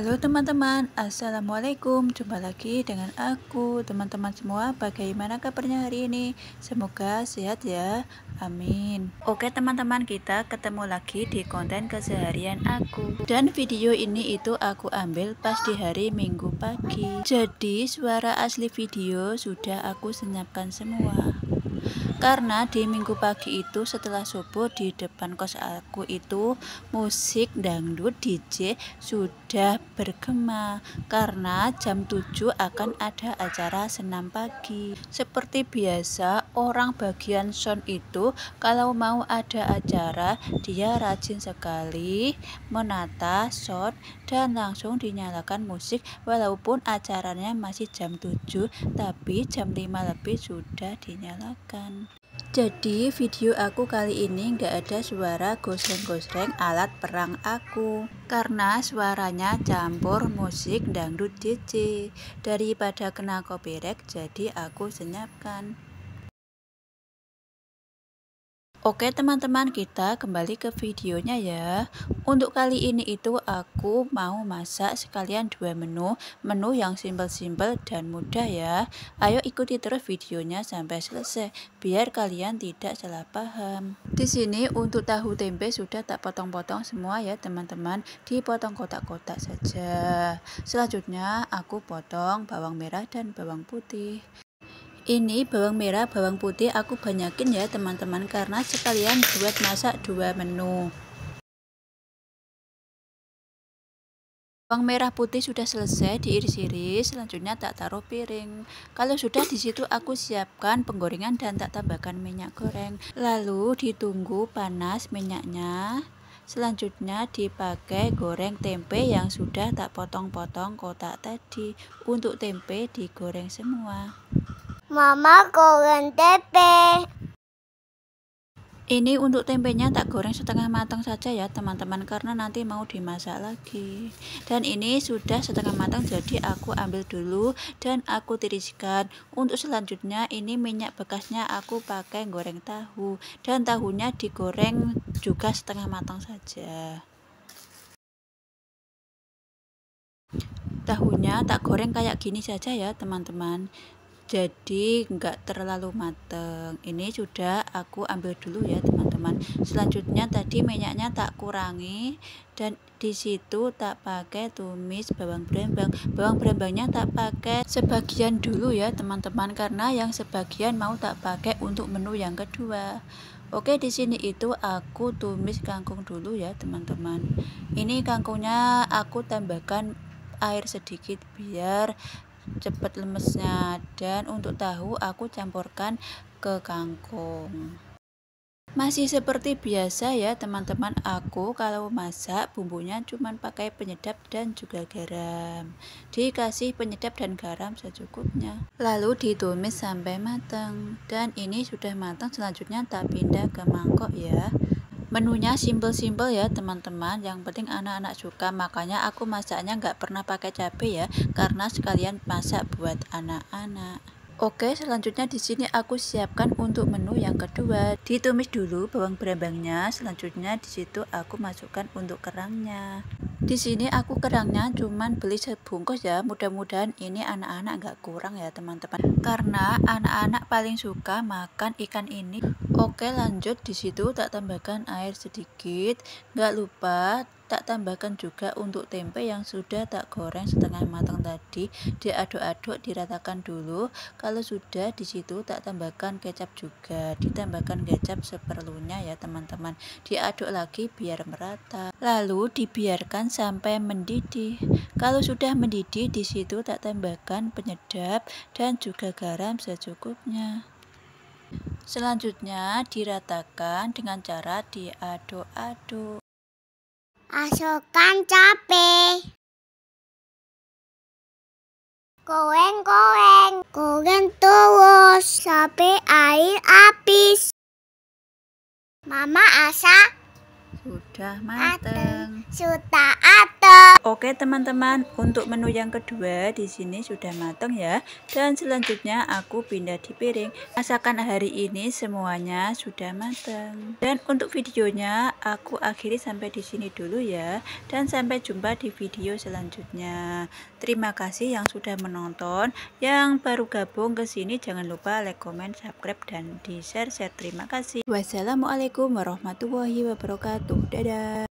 Halo teman-teman, assalamualaikum. Jumpa lagi dengan aku. Teman-teman semua, bagaimana kabarnya hari ini? Semoga sehat ya, amin. Oke teman-teman, kita ketemu lagi di konten keseharian aku. Dan video ini itu aku ambil pas di hari Minggu pagi. Jadi suara asli video sudah aku senyapkan semua. Karena di minggu pagi itu setelah subuh di depan kos aku itu musik dangdut DJ sudah bergema karena jam 7 akan ada acara senam pagi. Seperti biasa orang bagian sound itu kalau mau ada acara dia rajin sekali menata sound dan langsung dinyalakan musik walaupun acaranya masih jam 7 tapi jam 5 lebih sudah dinyalakan. Jadi video aku kali ini nggak ada suara gosreng-gosreng alat perang aku karena suaranya campur musik dangdut DJ. Daripada kena copyright jadi aku senyapkan. Oke teman-teman, kita kembali ke videonya ya. Untuk kali ini itu aku mau masak sekalian dua menu yang simpel-simpel dan mudah ya. Ayo ikuti terus videonya sampai selesai biar kalian tidak salah paham. Di sini untuk tahu tempe sudah tak potong-potong semua ya teman-teman, dipotong kotak-kotak saja. Selanjutnya aku potong bawang merah dan bawang putih. Ini bawang merah, bawang putih aku banyakin ya teman-teman karena sekalian buat masak dua menu. Bawang merah putih sudah selesai diiris-iris, selanjutnya tak taruh piring. Kalau sudah di situ aku siapkan penggorengan dan tak tambahkan minyak goreng. Lalu ditunggu panas minyaknya. Selanjutnya dipakai goreng tempe yang sudah tak potong-potong kotak tadi. Untuk tempe digoreng semua. Mama goreng tempe. Ini untuk tempenya tak goreng setengah matang saja ya teman-teman karena nanti mau dimasak lagi. Dan ini sudah setengah matang jadi aku ambil dulu dan aku tiriskan. Untuk selanjutnya ini minyak bekasnya aku pakai goreng tahu dan tahunya digoreng juga setengah matang saja. Tahunya tak goreng kayak gini saja ya teman-teman, jadi enggak terlalu mateng. Ini sudah aku ambil dulu ya teman-teman. Selanjutnya tadi minyaknya tak kurangi dan di situ tak pakai tumis bawang brambangnya tak pakai sebagian dulu ya teman-teman karena yang sebagian mau tak pakai untuk menu yang kedua. Oke, di sini itu aku tumis kangkung dulu ya teman-teman. Ini kangkungnya aku tambahkan air sedikit biar cepat lemesnya, dan untuk tahu aku campurkan ke kangkung. Masih seperti biasa ya teman-teman, aku kalau masak bumbunya cuman pakai penyedap dan juga garam. Dikasih penyedap dan garam secukupnya. Lalu ditumis sampai matang. Dan ini sudah matang, selanjutnya tak pindah ke mangkok ya. Menunya simpel-simpel ya teman-teman, yang penting anak-anak suka, makanya aku masaknya nggak pernah pakai cabai ya karena sekalian masak buat anak-anak. Oke, selanjutnya di sini aku siapkan untuk menu yang kedua. Ditumis dulu bawang brambangnya, selanjutnya di situ aku masukkan untuk kerangnya. Di sini aku kerangnya cuman beli sebungkus ya, mudah-mudahan ini anak-anak nggak kurang ya teman-teman karena anak-anak paling suka makan ikan ini. Oke, lanjut di situ tak tambahkan air sedikit. Nggak lupa tak tambahkan juga untuk tempe yang sudah tak goreng setengah matang tadi. Diaduk-aduk, diratakan dulu. Kalau sudah di situ tak tambahkan kecap juga. Ditambahkan kecap seperlunya ya teman-teman. Diaduk lagi biar merata. Lalu dibiarkan sampai mendidih. Kalau sudah mendidih di situ tak tambahkan penyedap dan juga garam secukupnya. Selanjutnya diratakan dengan cara diaduk-aduk. Masukkan cabai. Goreng terus sampai air habis. Mama masak Sudah mateng. Sudah atau. Oke teman-teman, untuk menu yang kedua di sini sudah matang ya. Dan selanjutnya aku pindah di piring. Masakan hari ini semuanya sudah matang. Dan untuk videonya aku akhiri sampai di sini dulu ya. Dan sampai jumpa di video selanjutnya. Terima kasih yang sudah menonton. Yang baru gabung ke sini jangan lupa like, comment, subscribe dan di share. Terima kasih. Wassalamualaikum warahmatullahi wabarakatuh. Dadah.